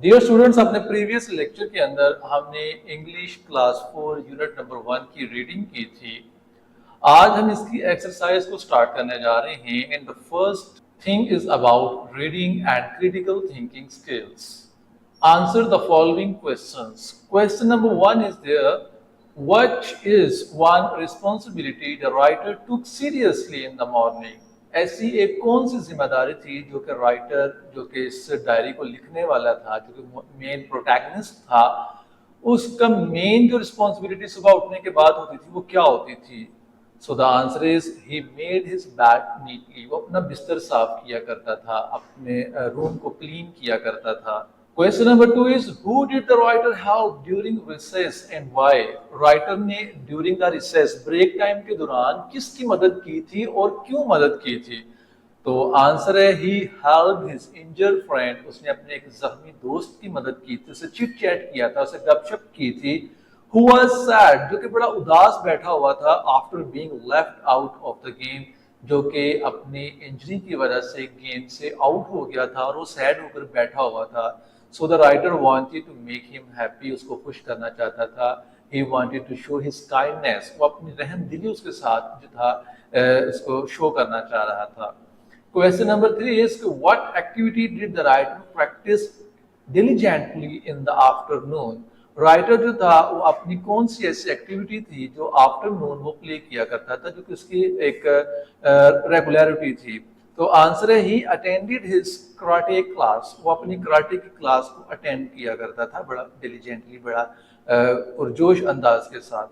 Dear students, अपने previous lecture के अंदर हमने इंग्लिश क्लास 4 यूनिट नंबर 1 की रीडिंग की थी। आज हम इसकी एक्सरसाइज को स्टार्ट करने जा रहे हैं and the first thing is about reading and critical thinking skills. Answer the following questions. Question number 1 is there, what is one responsibility the writer took seriously in the morning. ऐसी एक कौन सी जिम्मेदारी थी जो कि राइटर, जो कि इस डायरी को लिखने वाला था, जो कि मेन प्रोटैगनिस्ट था, उसका मेन जो रिस्पॉन्सिबिलिटी सुबह उठने के बाद होती थी वो क्या होती थी। So the answer is he made his bed neatly. वो अपना बिस्तर साफ किया करता था, अपने रूम को क्लीन किया करता था। Question number 2 is who did the writer help during recess and why. Writer ने during the recess, break time के दौरान किसकी मदद की थी और क्यों मदद की थी। तो आंसर है ही हेल्प हिज इंजर्ड फ्रेंड। उसने अपने एक जख्मी दोस्त की मदद की थी, उसे चिट चैट किया था, उसे गपशप की थी। हु वाज सैड, जो कि बड़ा उदास बैठा हुआ था after being left out of the game, जो कि अपनी इंजरी की वजह से गेम से आउट हो गया था और वो सैड होकर बैठा हुआ था। So the writer wanted to make him happy, उसको खुश करना चाहता था। He wanted to show his kindness, वो अपनी रहम दिली उसके साथ जो था उसको शो करना चाह रहा था। Question number 3 is what activity did the writer practice diligently in the afternoon। Writer जो था वो अपनी कौन सी ऐसी एक्टिविटी थी जो आफ्टरनून वो प्ले किया करता था, जो कि उसकी एक रेगुलरिटी थी। तो आंसर है he attended his karate class. वो अपनी कराटे की क्लास को अटेंड किया करता था बड़ा डिलीजेंटली, बड़ा पुरजोश अंदाज के साथ।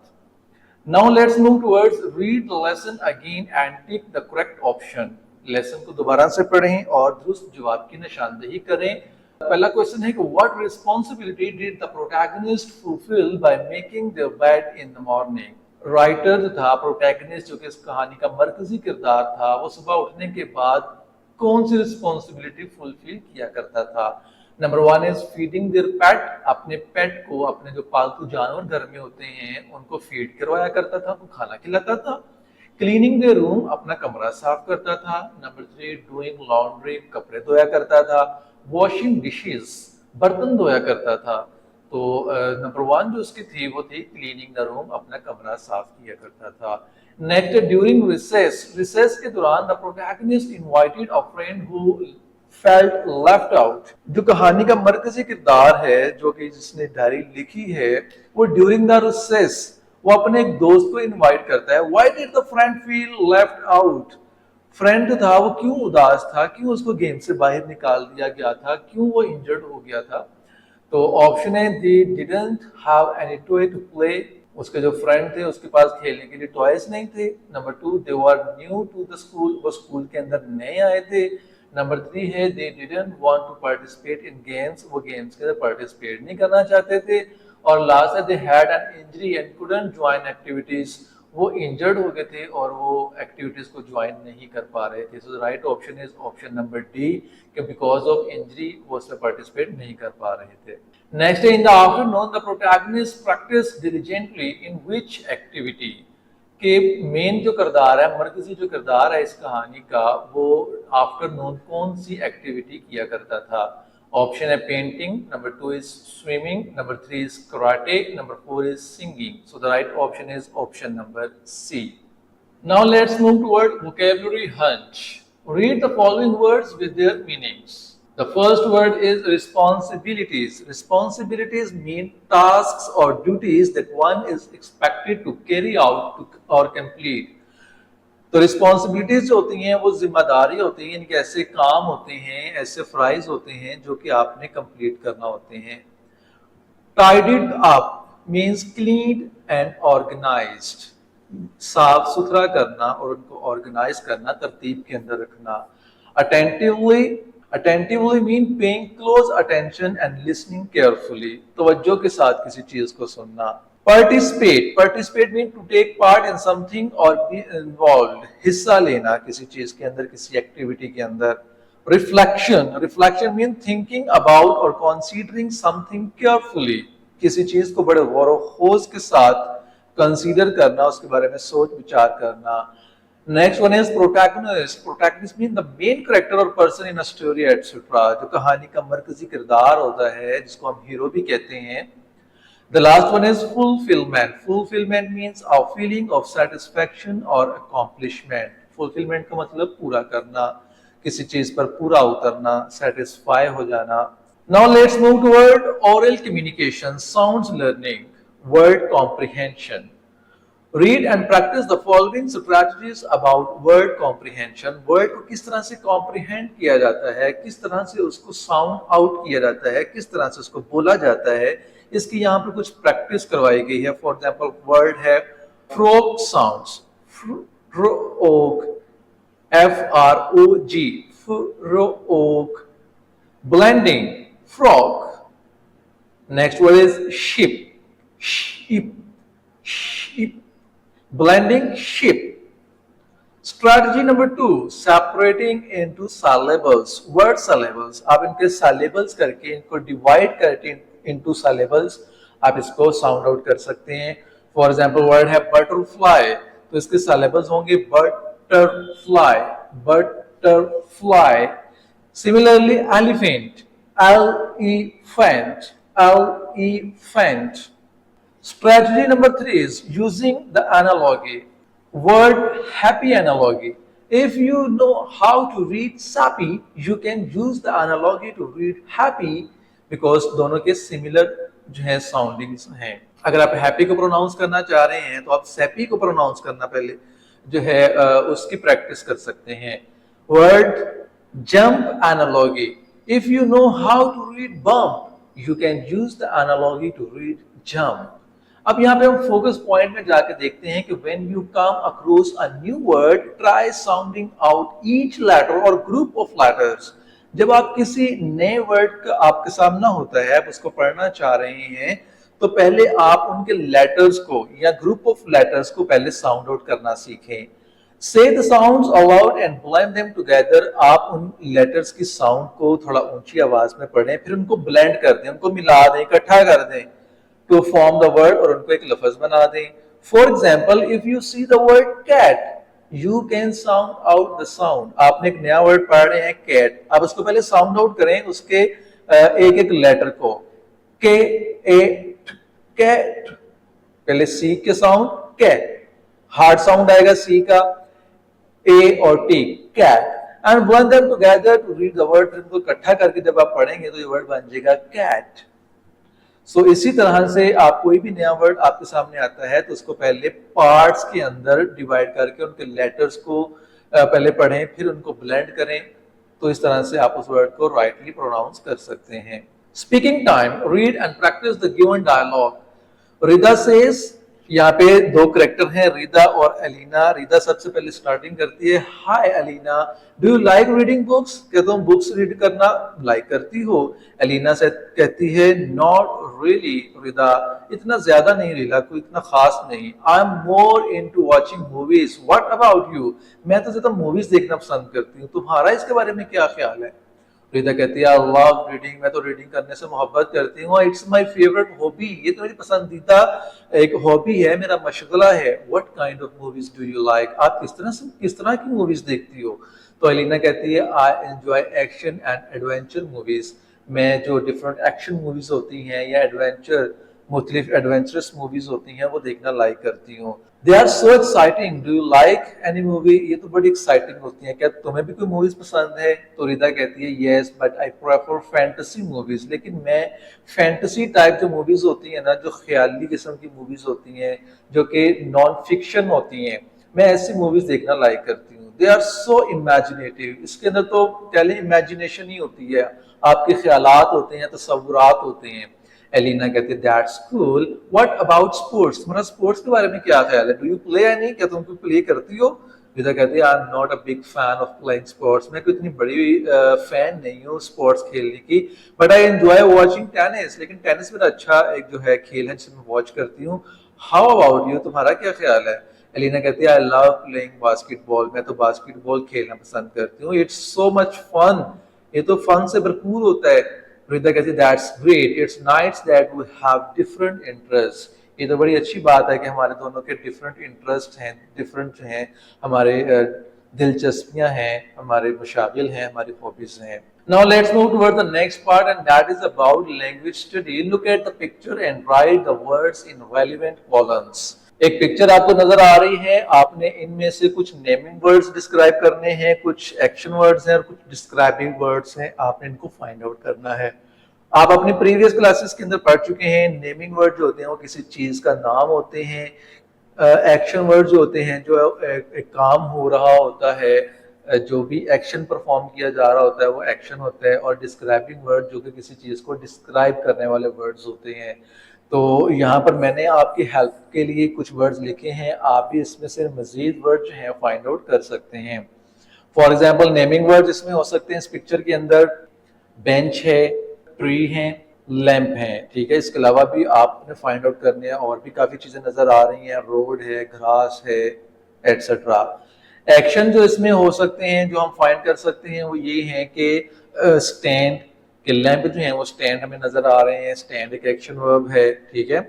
Now let's move towards read the lesson again and tick the correct option. Lesson को दोबारा से पढ़ें और दुरुस्त जवाब की निशानदेही करें। पहला क्वेश्चन है कि what responsibility did the protagonist fulfil by making their bed in the morning. Writer जो था, प्रोटैगनिस्ट जो कि इस कहानी का मरकजी किरदार था, वो सुबह उठने के बाद कौन सी रिस्पॉन्सिबिलिटी फुलफिल किया करता था। नंबर 1 इज फीडिंग देयर पेट। अपने पेट को, अपने जो पालतू जानवर घर में होते हैं, उनको फीड करवाया करता था, उनको खाना खिलाता था। क्लीनिंग द रूम, अपना कमरा साफ करता था। नंबर 3 डूइंग लॉन्ड्री, कपड़े धोया करता था। वॉशिंग डिशेस, बर्तन धोया करता था। तो नंबर 1 जो उसकी थी वो थी क्लीनिंग द रूम, अपना कमरा साफ किया करता था। नेक्स्ट, ड्यूरिंग रिसेस, रिसेस के दौरान the protagonist invited a friend who felt left out. जो कहानी का मरकजी किरदार है, जो कि जिसने डायरी लिखी है, वो ड्यूरिंग द रिसेस वो अपने एक दोस्त को इनवाइट करता है। Why did the friend feel left out. Friend था वो क्यों उदास था, क्यों उसको गेम से बाहर निकाल दिया गया था, क्यों वो इंजर्ड हो गया था। तो ऑप्शन है they didn't have any toy to play. उसके जो फ्रेंड थे उसके पास खेलने के लिए टॉयज नहीं थे। Number 2 they were new to the school, वो स्कूल के अंदर नए आए थे। नंबर 3 है they didn't want to participate in games, वो गेम्स के अंदर पार्टिसिपेट नहीं करना चाहते थे। और लास्ट है they had an injury and couldn't join activities, वो इंजर्ड हो गए थे और वो एक्टिविटीज को ज्वाइन नहीं कर पा रहे थे। सो the right option is option number D, कि बिकॉज ऑफ इंजरी वो उसमें पार्टिसिपेट नहीं कर पा रहे थे। नेक्स्ट है in the afternoon the protagonist practice diligently in which activity. के मेन जो किरदार है, मरकजी जो किरदार है इस कहानी का, वो आफ्टरनून कौन सी एक्टिविटी किया करता था। ऑप्शन है painting, number 2 is swimming, number 3 is karate, number 4 is singing. So the right option is option number C. Now let's move toward vocabulary hunch. Read the following words with their meanings. The first word is responsibilities. Responsibilities mean tasks or duties that one is expected to carry out or complete. तो responsibilities जो होती हैं वो जिम्मेदारी होती हैं, इनके ऐसे काम होते हैं, ऐसे फ्राइज होते हैं जो कि आपने कंप्लीट करना होते हैं। Tidied up means clean and organised, साफ सुथरा करना और उनको ऑर्गेनाइज करना, तरतीब के अंदर रखना। Attentively, attentively mean paying close attention and listening carefully, तवज्जो के साथ किसी चीज को सुनना। Participate, participate mean to take part in something और बी इन्वॉल्व्ड, हिस्सा लेना किसी चीज के अंदर, किसी एक्टिविटी के अंदर। Reflection, reflection mean thinking about और कंसीडरिंग समथिंग केयरफुली, किसी चीज को बड़े गौर व खोज के साथ कंसीडर करना, उसके बारे में सोच विचार करना। Next one is protagonist. Protagonist mean the main character or person in a story etcetera, जो कहानी का मरकजी किरदार होता है, जिसको हम हीरो भी कहते हैं। The last one is fulfilment. Fulfilment means a feeling of satisfaction और अकॉम्प्लिशमेंट। फुलफिलमेंट का मतलब पूरा करना, किसी चीज पर पूरा उतरना, सेटिस्फाई हो जाना। Now let's move toward oral communication, sounds learning, word comprehension. Read and practise the following strategies about word comprehension. Word को किस तरह से कॉम्प्रिहेंड किया जाता है, किस तरह से उसको साउंड आउट किया जाता है, किस तरह से उसको बोला जाता है, इसकी यहाँ पर कुछ प्रैक्टिस करवाई गई है। फॉर एग्जाम्पल वर्ड है frog sounds, frog, FROG, frog. Blending, frog. Next word is ship, sheep, sheep. Blending, ship. Strategy number 2, separating into syllables, word syllables. आप इनके syllables करके, इनको divide करके into syllables आप इसको sound out कर सकते हैं। For example, word है butterfly, तो इसके syllables होंगे butterfly, butterfly. Similarly, elephant, elephant, elephant. Strategy number 3 is using the analogy. Word happy analogy. If you know how to read sappy, you can use the analogy to read happy because दोनों के similar जो है soundings हैं। अगर आप happy को pronounce करना चाह रहे हैं तो आप sappy को प्रोनाउंस करना पहले जो है उसकी प्रैक्टिस कर सकते हैं। Word jump analogy. If you know how to read bump, you can use the analogy to read jump. अब यहाँ पे हम फोकस पॉइंट में जाके देखते हैं कि when you come across a new word, try sounding out each letter or group of letters. जब आप किसी नए वर्ड का आपके सामना होता है, आप उसको पढ़ना चाह रहे हैं, तो पहले आप उनके लेटर्स को या ग्रुप ऑफ लेटर्स को पहले साउंड आउट करना सीखें। Say the sounds aloud and blend them together. आप उन लेटर्स की साउंड को थोड़ा ऊंची आवाज में पढ़ें, फिर उनको ब्लेंड कर दें, उनको मिला दें, इकट्ठा कर दें to form the word, और उनको एक लफ्ज बना दें। For example, if you see the word cat, you can sound out the sound. आपने एक नया वर्ड पढ़ रहे हैं cat, आप उसको पहले साउंड आउट करें, उसके एक एक लेटर को। K A cat, पहले C के साउंड cat, हार्ड साउंड आएगा C का, A और T, cat, and blend them together to read the word। इनको इकट्ठा करके जब आप पढ़ेंगे तो ये वर्ड बन जाएगा cat। सो इसी तरह से आप कोई भी नया वर्ड आपके सामने आता है तो उसको पहले पार्ट्स के अंदर डिवाइड करके उनके लेटर्स को पहले पढ़ें, फिर उनको ब्लेंड करें, तो इस तरह से आप उस वर्ड को राइटली प्रोनाउंस कर सकते हैं। Speaking time, read and practise the given dialogue. Rida says, यहाँ पे दो करेक्टर हैं रिदा और अलीना। रिदा सबसे पहले स्टार्टिंग करती है, hi Alina, do you like reading books? क्या तुम बुक्स रीड करना लाइक करती हो? अलीना से कहती है, नॉट रियली रिदा, इतना ज्यादा नहीं रिदा, कोई इतना खास नहीं। I am more into watching movies, what about you? मैं तो ज्यादा मूवीज देखना पसंद करती हूँ, तुम्हारा इसके बारे में क्या ख्याल है? रिदा कहती है, आई लव रीडिंग, मैं तो रीडिंग करने से मोहब्बत करती हूँ। इट्स माय फेवरेट हॉबी, ये तो मेरी पसंदीदा एक हॉबी है, मेरा मशगला है। What kind of movies do you like? आप किस तरह की मूवीज देखती हो? तो अलीना कहती है, I enjoy action and adventure movies, मैं जो डिफरेंट एक्शन मूवीज होती हैं या एडवेंचर मुख्तलिफ एडवेंचरस मूवीज होती हैं वो देखना लाइक करती हूँ। They are so exciting, do you like any movie? ये तो बड़ी एक्साइटिंग होती हैं, क्या तुम्हें भी कोई मूवीज पसंद है? तो रिदा कहती है, yes but I prefer fantasy movies, लेकिन मैं फैंटेसी टाइप जो मूवीज होती हैं ना, जो ख्याली किस्म की मूवीज होती हैं, जो कि नॉन फिक्शन होती हैं, मैं ऐसी मूवीज देखना लाइक करती हूँ। दे आर सो इमेजिनेटिव, इसके अंदर तो पहले इमेजिनेशन ही होती है, आपके ख्यालात होते हैं, तसव्वुरात होते हैं। एलिना कहती है, that's cool, what about sports? तुम्हारा स्पोर्ट्स के बारे में क्या ख्याल है? Do you play any? क्या तुम कोई प्ले करती हो? विदा कहती है, I am not a big fan of playing sports, मैं कोई इतनी बड़ी फैन नहीं हूँ स्पोर्ट्स खेलने की, but I enjoy watching tennis, लेकिन टेनिस मेरा अच्छा एक जो है खेल है जिसे मैं वॉच करती हूँ। How about you? तुम्हारा क्या ख्याल है? एलिना कहती है, आई लव प्लेइंग बास्केटबॉल, मैं तो बास्केटबॉल खेलना पसंद करती हूँ। इट्स सो मच फन, ये तो फन से भरपूर होता है। रिदा कहती है, that's great, it's nice that we have different interest, ये तो बड़ी अच्छी बात है कि हमारे दोनों के डिफरेंट इंटरेस्ट हैं, डिफरेंट जो हैं हमारे दिलचस्पियां हैं, हमारे मुशागिल हैं, हमारी हॉबीज हैं। Now let's move toward the next part, and that is about language study. Look at the picture and write the words in relevant columns. एक पिक्चर आपको नजर आ रही है, आपने इनमें से कुछ नेमिंग वर्ड्स डिस्क्राइब करने हैं, कुछ एक्शन वर्ड्स हैं और कुछ डिस्क्राइबिंग वर्ड्स हैं, आपने इनको फाइंड आउट करना है। आप अपने प्रीवियस क्लासेस के अंदर पढ़ चुके हैं, नेमिंग वर्ड जो होते हैं वो किसी चीज का नाम होते हैं, एक्शन वर्ड जो होते हैं जो एक काम हो रहा होता है, जो भी एक्शन परफॉर्म किया जा रहा होता है वो एक्शन होता है, और डिस्क्राइबिंग वर्ड जो कि किसी चीज को डिस्क्राइब करने वाले वर्ड्स होते हैं। तो यहाँ पर मैंने आपकी हेल्प के लिए कुछ वर्ड्स लिखे हैं, आप भी इसमें से मजीद वर्ड जो है फाइंड आउट कर सकते हैं। फॉर एग्जाम्पल नेमिंग वर्ड इसमें हो सकते हैं, इस पिक्चर के अंदर बेंच है, ट्री है, लैंप है, ठीक है। इसके अलावा भी आपने फाइंड आउट करने हैं, और भी काफी चीजें नजर आ रही हैं, रोड है, घास है, एटसेट्रा। एक्शन जो इसमें हो सकते हैं जो हम फाइंड कर सकते हैं वो ये है कि स्टैंड के लैंप जो है वो स्टैंड हमें नजर आ रहे हैं, स्टैंड एक एक्शन वर्ब है, ठीक है।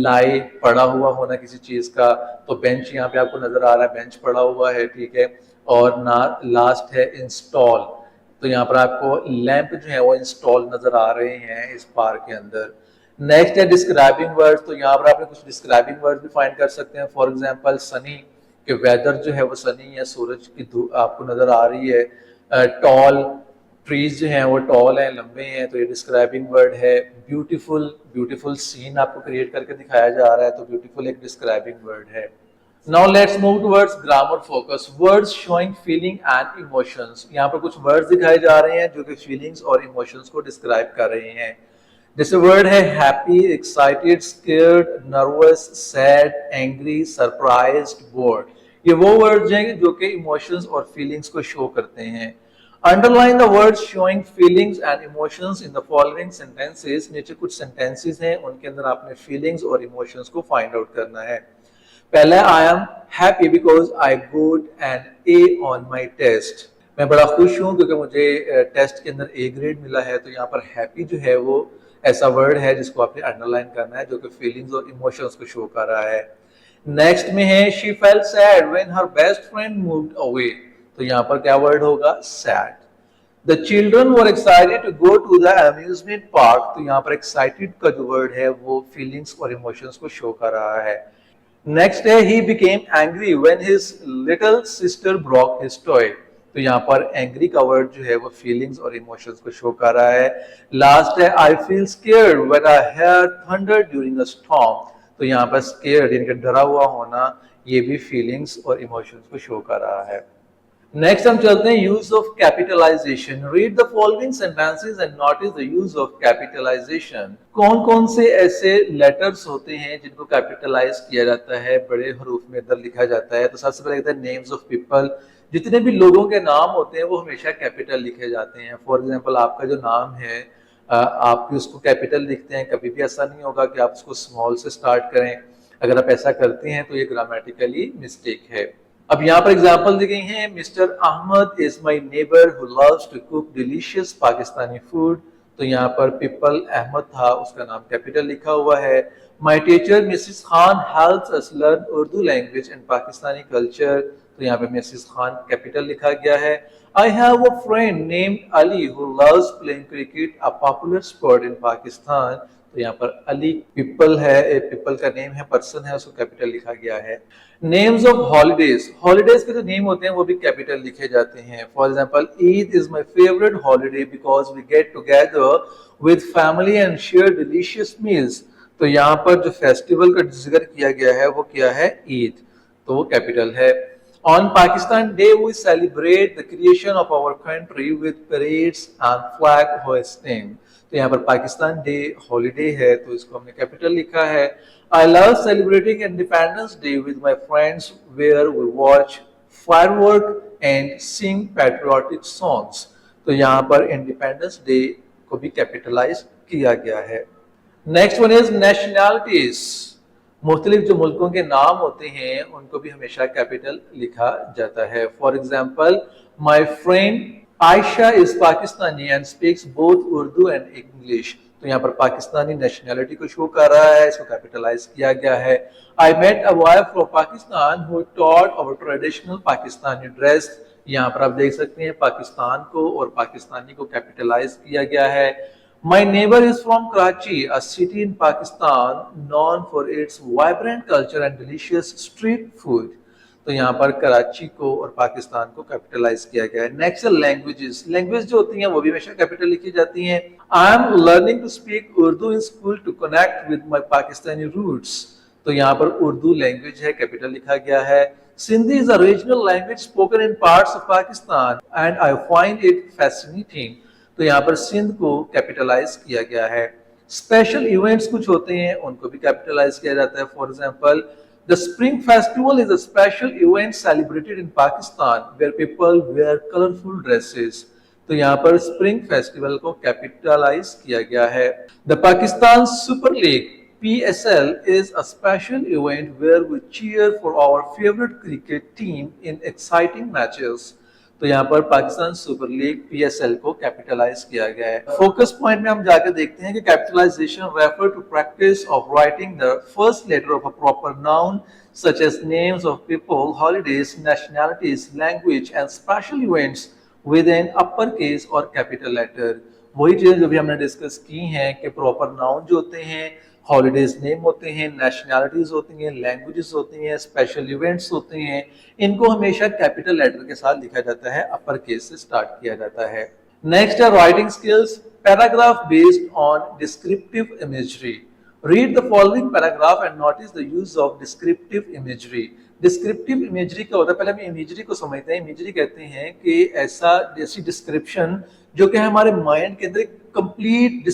लाई पड़ा हुआ होना किसी चीज का, तो बेंच यहाँ पे आपको नजर आ रहा है, बेंच पड़ा हुआ है, ठीक है। और ना लास्ट है इंस्टॉल, तो यहाँ पर आपको लैंप जो है वो इंस्टॉल नजर आ रहे हैं इस पार्क के अंदर। नेक्स्ट है डिस्क्राइबिंग वर्ड, तो यहाँ पर आपने कुछ डिस्क्राइबिंग वर्ड भी फाइंड कर सकते हैं। फॉर एग्जांपल सनी, कि वेदर जो है वो सनी है, सूरज की धूप आपको नजर आ रही है। टॉल, ट्रीज जो हैं वो टॉल हैं, लंबे हैं, तो ये डिस्क्राइबिंग वर्ड है। ब्यूटीफुल, ब्यूटीफुल सीन आपको क्रिएट करके दिखाया जा रहा है, तो ब्यूटीफुल एक डिस्क्राइबिंग वर्ड है। Now let's move towards grammar focus. Words showing feeling and emotions. यहाँ पर कुछ words दिखाए जा रहे हैं जो कि feelings और emotions को describe कर रहे हैं। जैसे word है happy, excited, scared, nervous, sad, angry, surprised, bored. ये वो words हैं जो कि emotions और feelings को show करते हैं। Underline the words showing feelings and emotions in the following sentences. नीचे कुछ sentences हैं, उनके अंदर आपने feelings और emotions को find out करना है। पहला I am happy because I got an A on my test. मैं बड़ा खुश हूं क्योंकि मुझे टेस्ट के अंदर ए ग्रेड मिला है। तो यहाँ पर हैप्पी जो है वो ऐसा वर्ड है जिसको आपने अंडरलाइन करना है, जो कि फीलिंग्स और इमोशंस को शो कर रहा है। नेक्स्ट में है she felt sad when her best friend moved away, तो यहाँ पर क्या वर्ड होगा, sad. The children were excited to go to the amusement park, तो यहाँ पर excited का जो वर्ड है वो फीलिंग्स और इमोशंस को शो कर रहा है। नेक्स्ट है he became angry when his little sister broke his toy, तो यहाँ पर एंग्री का वर्ड जो है वो फीलिंग्स और इमोशंस को शो कर रहा है। लास्ट है I feel scared when I hear thunder during a storm, तो यहाँ पर scared यानी कि डरा हुआ होना, ये भी फीलिंग्स और इमोशंस को शो कर रहा है। नेक्स्ट हम चलते हैं use of capitalisation. Read the following sentences and notice the use of capitalisation. कौन कौन से ऐसे लेटर्स होते हैं जिनको कैपिटलाइज किया जाता है, बड़े हरूफ में इधर लिखा जाता है। तो सबसे पहले कहते हैं नेम्स ऑफ पीपल, जितने भी लोगों के नाम होते हैं वो हमेशा कैपिटल लिखे जाते हैं। फॉर एग्जाम्पल आपका जो नाम है आप भी उसको कैपिटल लिखते हैं, कभी भी ऐसा नहीं होगा कि आप उसको स्मॉल से स्टार्ट करें। अगर आप ऐसा करते हैं तो ये ग्रामेटिकली मिस्टेक है। अब यहाँ पर एग्जाम्पल दी गई है, mister Ahmad is my neighbour who loves to cook delicious Pakistani food, तो यहाँ पर पीपल अहमद था, उसका नाम कैपिटल लिखा हुआ है। My teacher Mrs Khan helps us learn Urdu language and Pakistani culture, तो यहाँ पे मिसिस खान कैपिटल लिखा गया है। I have a friend named Ali who loves playing cricket, a popular sport in Pakistan, तो यहाँ पर अली पीपल है, पीपल का नेम है, पर्सन है, उसको कैपिटल लिखा गया है। नेम्स ऑफ हॉलीडेज, हॉलीडेज के जो नेम होते हैं वो भी कैपिटल लिखे जाते हैं। For example Eid is my favourite holiday because we get together with family and share delicious meals, तो यहाँ पर जो फेस्टिवल का जिक्र किया गया है वो क्या है, ईद, तो वो कैपिटल है। On Pakistan Day, we celebrate the creation of our country with parades and flag hoisting. तो यहाँ पर पाकिस्तान डे हॉलीडे है तो इसको हमने कैपिटल लिखा है। I love celebrating Independence Day with my friends where we watch firework and sing patriotic songs. तो यहाँ पर इंडिपेंडेंस डे को भी कैपिटलाइज किया गया है। नेक्स्ट वन इज नेशनैलिटीज, मुख्तलिफ जो मुल्कों के नाम होते हैं उनको भी हमेशा कैपिटल लिखा जाता है। For example my friend Ayesha is Pakistani and speaks both Urdu and English, तो यहाँ पर पाकिस्तानी नेशनैलिटी को शो कर रहा है, इसको कैपिटलाइज किया गया है। I met a boy from Pakistan who taught our traditional Pakistani dress. यहाँ पर आप देख सकते हैं पाकिस्तान को और पाकिस्तानी को कैपिटलाइज किया गया है। My neighbor is from Karachi, a city in Pakistan known for its vibrant culture and delicious street food. तो यहाँ पर कराची को और पाकिस्तान को कैपिटलाइज किया गया है। नेक्स्ट लैंग्वेजेस, लैंग्वेज जो होती हैं वो भी हमेशा कैपिटल लिखी जाती हैं। I am learning to speak Urdu in school to connect with my Pakistani roots. तो यहाँ पर उर्दू लैंग्वेज है, कैपिटल लिखा गया है। Sindhi is a regional language spoken in parts of Pakistan and I find it fascinating. तो यहाँ पर सिंध को कैपिटलाइज किया गया है। स्पेशल इवेंट्स कुछ होते हैं उनको भी कैपिटलाइज किया जाता है। For example, the spring festival is a special event celebrated in Pakistan where people wear colourful dresses. तो यहाँ पर स्प्रिंग फेस्टिवल को कैपिटलाइज किया गया है। The Pakistan super league PSL is a special event where we cheer for our favorite cricket team in exciting matches. तो यहाँ पर पाकिस्तान सुपर लीग PSL को कैपिटलाइज किया गया है। फोकस पॉइंट में हम जाकर देखते हैं कि capitalisation refer to practice of writing the first letter of a proper noun such as names of people, holidays, nationalities, language and special events with an upper case और कैपिटल लेटर। वही चीजें जो भी हमने डिस्कस की हैं कि proper noun जो होते हैं, हॉलीडेज नेम होते हैं, नेशनैलिटीज होती हैं, लैंग्वेजेस होती हैं, स्पेशल इवेंट्स होते हैं, इनको हमेशा कैपिटल लेटर के साथ लिखा जाता है, अपर केस से स्टार्ट किया जाता है। नेक्स्ट है writing skills, paragraph based on descriptive imagery. Read the following paragraph and notice the use of descriptive imagery. Descriptive imagery क्या होता है, पहले हम इमेजरी को समझते हैं। इमेजरी कहते हैं कि ऐसा जैसी डिस्क्रिप्शन जो कि हमारे माइंड के अंदर एक कंप्लीट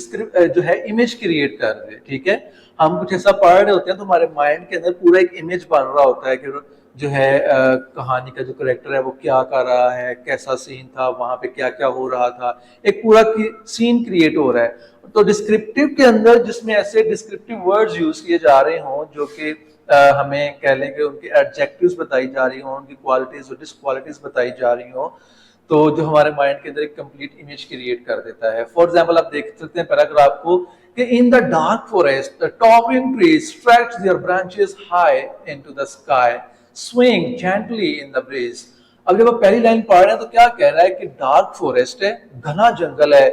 जो है इमेज क्रिएट कर दे। ठीक है, हम कुछ ऐसा पढ़ रहे होते हैं तो हमारे माइंड के अंदर पूरा एक इमेज बन रहा होता है कि जो है कहानी का जो करेक्टर है वो क्या कर रहा है, कैसा सीन था, वहां पे क्या क्या हो रहा था, एक पूरा सीन क्रिएट हो रहा है। तो डिस्क्रिप्टिव के अंदर जिसमें ऐसे डिस्क्रिप्टिव वर्ड्स यूज किए जा रहे हों जो कि हमें कह लें कि उनकी एडजेक्टिव्स बताई जा रही हों, उनकी क्वालिटीज और डिसक्वालिटीज बताई जा रही हों, तो जो हमारे माइंड के अंदर एक कंप्लीट इमेज क्रिएट कर देता है। फॉर एग्जांपल आप देख सकते हैं पैराग्राफ को कि in the dark forest the towering trees stretch their branches high into the sky swing gently in the breeze. अब जब आप पहली लाइन पढ़ रहे हैं तो क्या कह रहा है कि डार्क फॉरेस्ट है, घना जंगल है,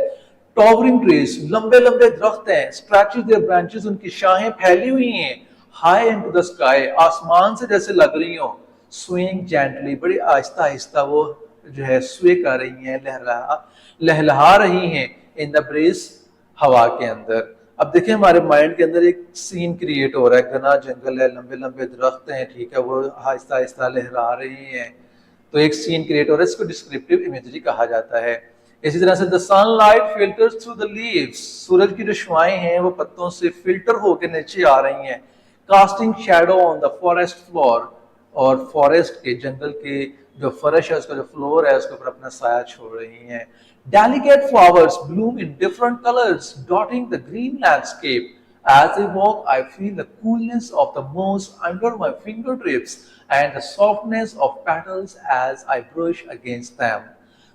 टॉवरिंग ट्रीज लंबे लंबे दरख्त हैं, स्ट्रेचेस देयर ब्रांचेस उनकी शाखें फैली हुई हैं, हाई इनटू द स्काई आसमान से जैसे लग रही हो, स्विंग जेंटली बड़ी आहिस्ता आहिस्ता वो जो है स्वे कर रही हैं, लहलहा रही हैं, इन द ब्रीज हवा के अंदर। अब देखिए हमारे माइंड के अंदर एक सीन क्रिएट हो रहा है, घना जंगल है, लंबे लंबे दरख्त हैं, ठीक है, वो आहिस्ता आहिस्ता लहरा रही हैं, तो एक सीन क्रिएट हो रहा है, इसको डिस्क्रिप्टिव इमेजरी कहा जाता है। इसी तरह से the sunlight filters through the leaves, सूरज की जो शुआएं हैं वो पत्तों से फिल्टर होकर नीचे आ रही हैं, casting shadow on the forest floor, और फॉरेस्ट के जंगल के जो फर्श है उसका जो फ्लोर है उसके ऊपर अपना साया छोड़ रही हैं। Delicate flowers bloom in different colours dotting the green landscape. As I walk, I feel the coolness of the moss under my fingertips and the softness of petals as I brush against them.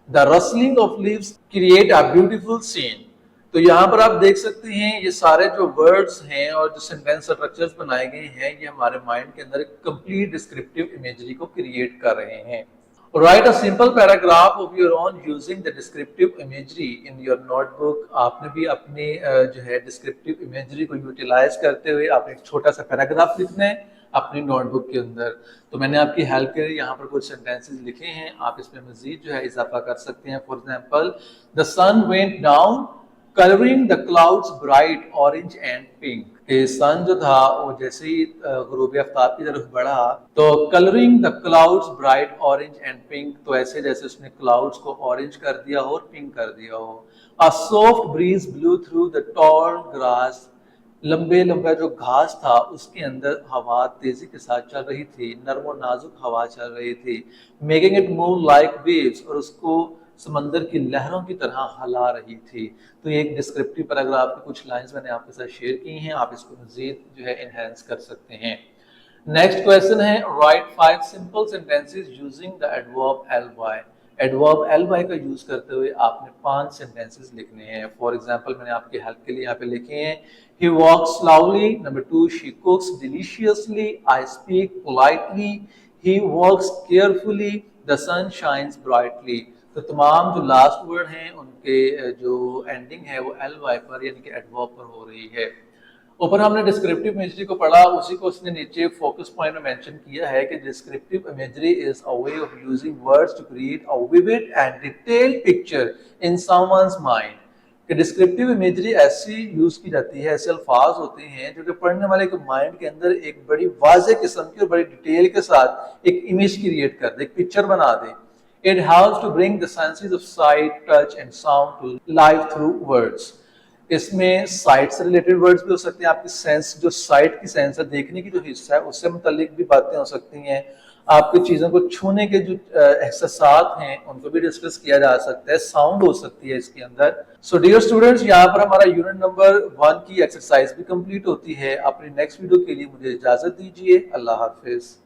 The rustling of leaves create a beautiful scene. तो यहाँ पर आप देख सकते हैं ये सारे जो वर्ड्स हैं और जो सेंटेंस स्ट्रक्चर्स बनाए गए हैं ये हमारे माइंड के अंदर एक कंप्लीट डिस्क्रिप्टिव इमेजरी को क्रिएट कर रहे हैं। Right a simple paragraph of your own using the descriptive imagery in your notebook. आपने भी अपनी जो है डिस्क्रिप्टिव इमेजरी को यूटिलाइज करते हुए आपने एक छोटा सा पैराग्राफ लिखना है अपनी नोटबुक के अंदर। तो मैंने आपकी हेल्प के लिए यहाँ पर कुछ सेंटेंसेस लिखे हैं, आप इसमें मजीद जो है इजाफा कर सकते हैं। For example, the sun went down colouring the clouds bright orange and pink. Sun जो था वो जैसे ही गुरूब आफ्ताब की तरफ बढ़ा तो colouring the clouds bright orange and pink, तो ऐसे जैसे उसने क्लाउड्स को ऑरेंज कर दिया हो और पिंक कर दिया हो। A soft breeze blew through the tall grass, लंबे लंबा जो घास था उसके अंदर हवा तेजी के साथ चल रही थी, नरम और नाजुक हवा चल रही थी। Making it move like waves, और उसको समंदर की लहरों की तरह हिला रही थी। तो ये एक डिस्क्रिप्टिव पैराग्राफ की कुछ लाइंस मैंने आपके साथ शेयर की हैं, आप इसको मजीद जो है एनहेंस कर सकते हैं। नेक्स्ट क्वेश्चन है, write 5 simple sentences using the adverb ly। Adverb L Y का यूज करते हुए आपने 5 सेंटेंसेस लिखने हैं। फॉर एग्जांपल मैंने आपके हेल्प के लिए यहाँ पे लिखे हैं, he walks slowly, number 2 she cooks deliciously, I speak politely, he works carefully, the sun shines brightly. तो तमाम जो लास्ट वर्ड हैं उनके जो एंडिंग है वो एल वाई पर यानी कि एडवर्ब पर हो रही है। ऊपर हमने डिस्क्रिप्टिव इमेजरी को पढ़ा, उसी को उसने नीचे फोकस पॉइंट में मेंशन किया है कि descriptive imagery is a way of using words to create a vivid and detailed picture in someone's mind. कि डिस्क्रिप्टिव इमेजरी ऐसी यूज की जाती है, ऐसे अल्फाज होते हैं जो कि पढ़ने वाले के माइंड के अंदर एक बड़ी वाज़ेह किस्म की और बड़ी डिटेल के साथ एक इमेज क्रिएट कर दे, एक पिक्चर बना दे। It helps to bring the senses of sight, touch and sound to life through words. इसमें साइट से रिलेटेड वर्ड्स भी हो सकते हैं, आपकी सेंस जो साइट की सेंस है, देखने की जो हिस्सा है उससे मुतालिक भी बातें हो सकती हैं, आपकी चीज़ों को छूने के जो एहसासात हैं उनको भी डिस्कस किया जा सकता है, साउंड हो सकती है इसके अंदर। सो डियर स्टूडेंट्स, यहाँ पर हमारा यूनिट नंबर 1 की एक्सरसाइज भी कंप्लीट होती है। अपनी नेक्स्ट वीडियो के लिए मुझे इजाज़त दीजिए। अल्लाह हाफिज़।